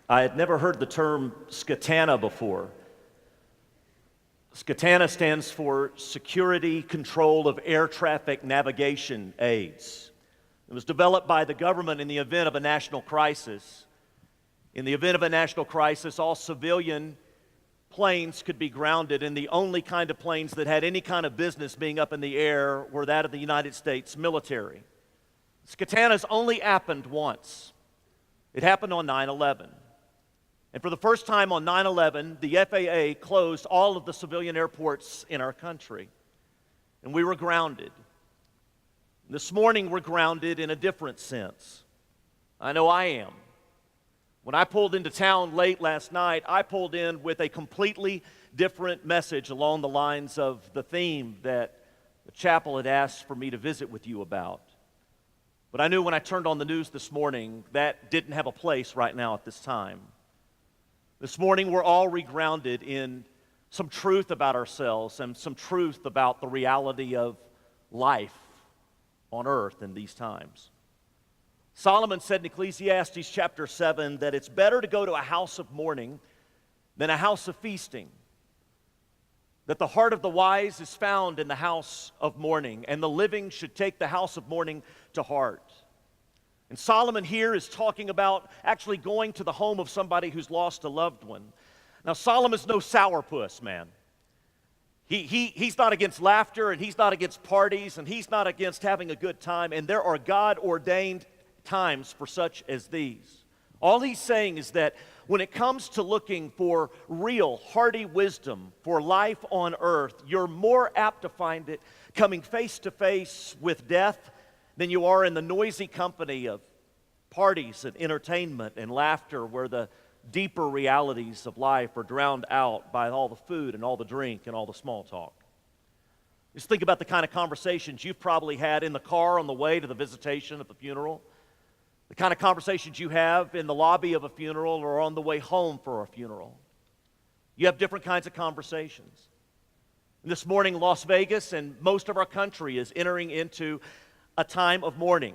I had never heard the term SCATANA before. SCATANA stands for Security Control of Air Traffic Navigation Aids. It was developed by the government in the event of a national crisis. In the event of a national crisis, all civilian planes could be grounded, and the only kind of planes that had any kind of business being up in the air were that of the United States military. SCATANA's only happened once. It happened on 9/11. And for the first time on 9/11, the FAA closed all of the civilian airports in our country. And we were grounded. This morning, we're grounded in a different sense. I know I am. When I pulled into town late last night, I pulled in with a completely different message along the lines of the theme that the chapel had asked for me to visit with you about. But I knew when I turned on the news this morning, that didn't have a place right now at this time. This morning, we're all regrounded in some truth about ourselves and some truth about the reality of life on earth in these times. Solomon said in Ecclesiastes chapter 7 that it's better to go to a house of mourning than a house of feasting. That the heart of the wise is found in the house of mourning, and the living should take the house of mourning to heart. And Solomon here is talking about actually going to the home of somebody who's lost a loved one. Now, Solomon's no sourpuss, man. He's not against laughter, and he's not against parties, and he's not against having a good time, and there are God-ordained times for such as these. All he's saying is that when it comes to looking for real, hearty wisdom for life on earth, you're more apt to find it coming face to face with death than you are in the noisy company of parties and entertainment and laughter, where the deeper realities of life are drowned out by all the food and all the drink and all the small talk. Just think about the kind of conversations you've probably had in the car on the way to the visitation of the funeral, the kind of conversations you have in the lobby of a funeral or on the way home for a funeral. You have different kinds of conversations. And this morning, Las Vegas and most of our country is entering into a time of mourning.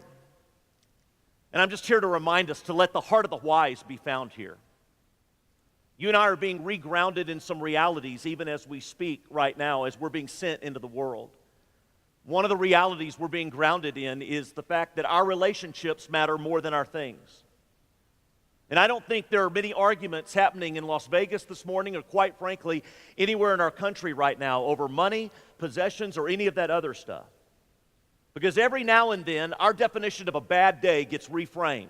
And I'm just here to remind us to let the heart of the wise be found here. You and I are being regrounded in some realities even as we speak right now, as we're being sent into the world. One of the realities we're being grounded in is the fact that our relationships matter more than our things. And I don't think there are many arguments happening in Las Vegas this morning, or quite frankly, anywhere in our country right now, over money, possessions, or any of that other stuff. Because every now and then, our definition of a bad day gets reframed.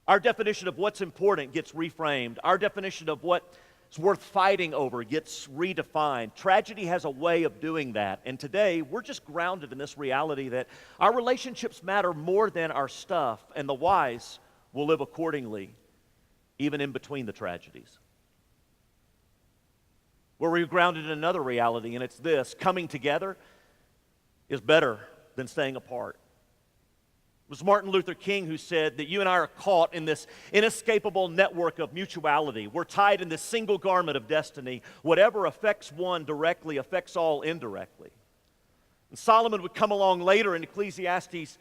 Our definition of what's important gets reframed. Our definition of what's worth fighting over gets redefined. Tragedy has a way of doing that. And today, we're just grounded in this reality that our relationships matter more than our stuff, and the wise will live accordingly, even in between the tragedies. We're grounded in another reality, and it's this: coming together is better than staying apart. It was Martin Luther King who said that you and I are caught in this inescapable network of mutuality. We're tied in this single garment of destiny. Whatever affects one directly affects all indirectly. And Solomon would come along later in Ecclesiastes.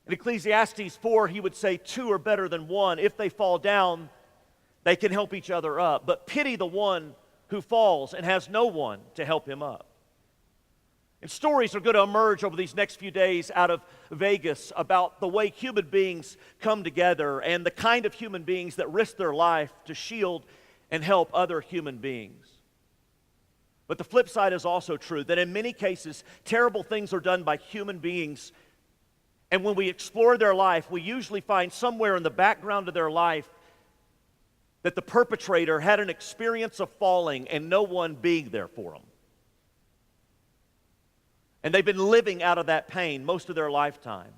In Ecclesiastes 4, he would say, two are better than one. If they fall down, they can help each other up. But pity the one who falls and has no one to help him up. And stories are going to emerge over these next few days out of Vegas about the way human beings come together and the kind of human beings that risk their life to shield and help other human beings. But the flip side is also true, that in many cases, terrible things are done by human beings. And when we explore their life, we usually find somewhere in the background of their life that the perpetrator had an experience of falling and no one being there for them. And they've been living out of that pain most of their lifetime.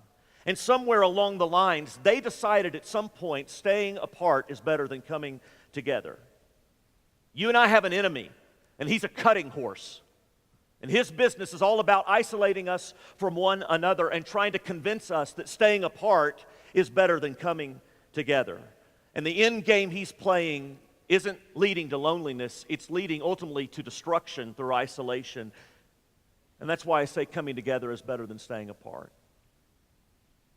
And somewhere along the lines, they decided at some point staying apart is better than coming together. You and I have an enemy, and he's a cutting horse. And his business is all about isolating us from one another and trying to convince us that staying apart is better than coming together. And the end game he's playing isn't leading to loneliness, it's leading ultimately to destruction through isolation. And that's why I say coming together is better than staying apart.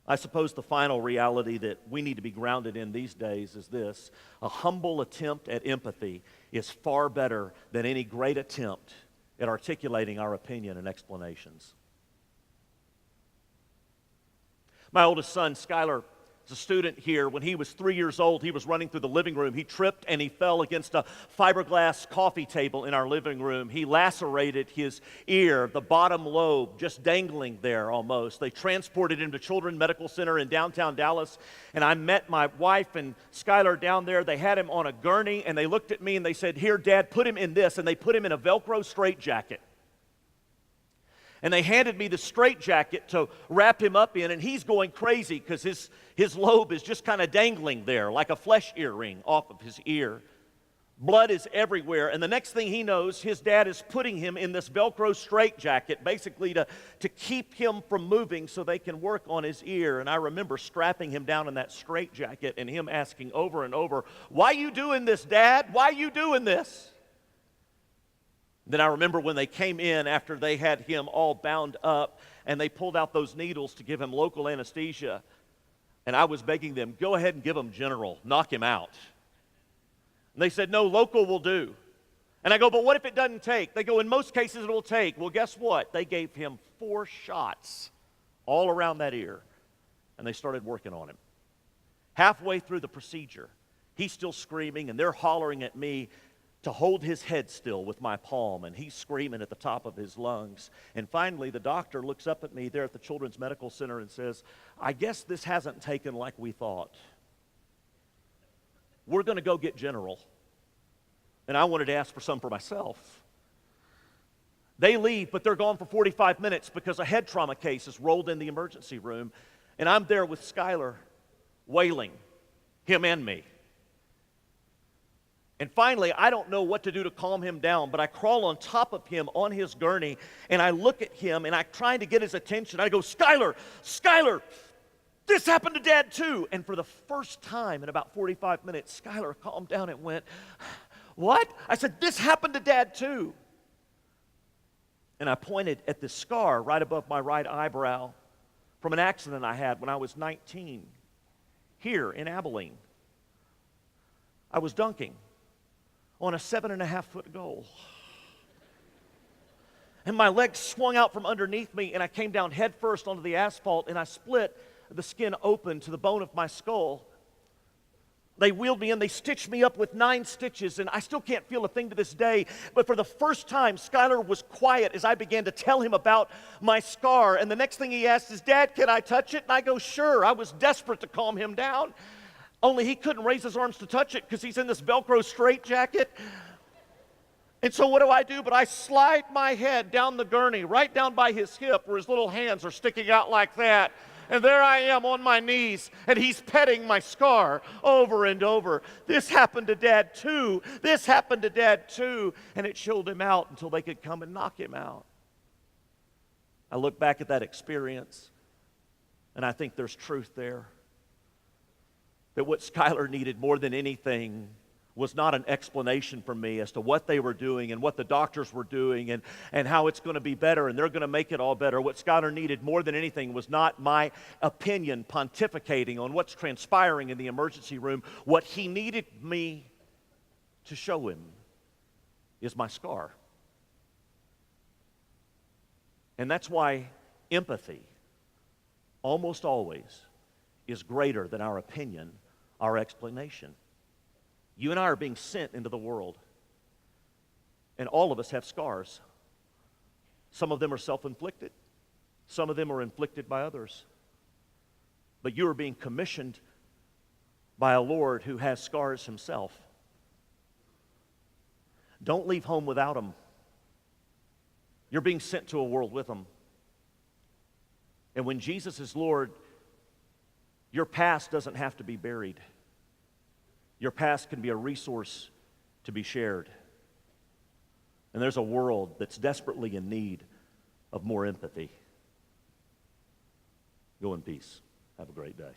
I suppose the final reality that we need to be grounded in these days is this: a humble attempt at empathy is far better than any great attempt at articulating our opinion and explanations. My oldest son, Skylar, is a student here. When he was 3 years old, he was running through the living room. He tripped and he fell against a fiberglass coffee table in our living room. He lacerated his ear, the bottom lobe, just dangling there almost. They transported him to Children's Medical Center in downtown Dallas, and I met my wife and Skylar down there. They had him on a gurney, and they looked at me and they said, "Here, Dad, put him in this," and they put him in a Velcro straitjacket. And they handed me the straitjacket to wrap him up in, and he's going crazy because his lobe is just kind of dangling there like a flesh earring off of his ear. Blood is everywhere, and the next thing he knows, his dad is putting him in this Velcro straitjacket, basically to keep him from moving so they can work on his ear. And I remember strapping him down in that straitjacket and him asking over and over, "Why you doing this, Dad? Why you doing this?" Then I remember when they came in after they had him all bound up and they pulled out those needles to give him local anesthesia. And I was begging them, "Go ahead and give him general, knock him out." And they said, "No, local will do." And I go, "But what if it doesn't take?" They go, "In most cases it will take." Well, guess what? They gave him 4 shots all around that ear, and they started working on him. Halfway through the procedure, he's still screaming, and they're hollering at me to hold his head still with my palm, and he's screaming at the top of his lungs. And finally, the doctor looks up at me there at the Children's Medical Center and says, "I guess this hasn't taken like we thought. We're going to go get general." And I wanted to ask for some for myself. They leave, but they're gone for 45 minutes because a head trauma case is rolled in the emergency room, and I'm there with Skylar, wailing, him and me. And finally, I don't know what to do to calm him down, but I crawl on top of him on his gurney, and I look at him, and I'm trying to get his attention. I go, "Skylar, Skylar, this happened to Dad too." And for the first time in about 45 minutes, Skylar calmed down and went, "What?" I said, "This happened to Dad too." And I pointed at this scar right above my right eyebrow from an accident I had when I was 19 here in Abilene. I was dunking on a 7.5-foot goal. And my leg swung out from underneath me, and I came down head first onto the asphalt, and I split the skin open to the bone of my skull. They wheeled me in, they stitched me up with 9 stitches, and I still can't feel a thing to this day. But for the first time, Skylar was quiet as I began to tell him about my scar. And the next thing he asked is, "Dad, can I touch it?" And I go, "Sure." I was desperate to calm him down. Only he couldn't raise his arms to touch it because he's in this Velcro straitjacket. And so what do? But I slide my head down the gurney, right down by his hip where his little hands are sticking out like that. And there I am on my knees, and he's petting my scar over and over. "This happened to Dad too. This happened to Dad too." And it chilled him out until they could come and knock him out. I look back at that experience, and I think there's truth there. That what Skylar needed more than anything was not an explanation from me as to what they were doing and what the doctors were doing and how it's going to be better and they're going to make it all better. What Skylar needed more than anything was not my opinion pontificating on what's transpiring in the emergency room. What he needed me to show him is my scar. And that's why empathy almost always is greater than our opinion, our explanation. You and I are being sent into the world, and all of us have scars. Some of them are self-inflicted. Some of them are inflicted by others. But you are being commissioned by a Lord who has scars himself. Don't leave home without them. You're being sent to a world with them. And when Jesus is Lord, your past doesn't have to be buried. Your past can be a resource to be shared. And there's a world that's desperately in need of more empathy. Go in peace. Have a great day.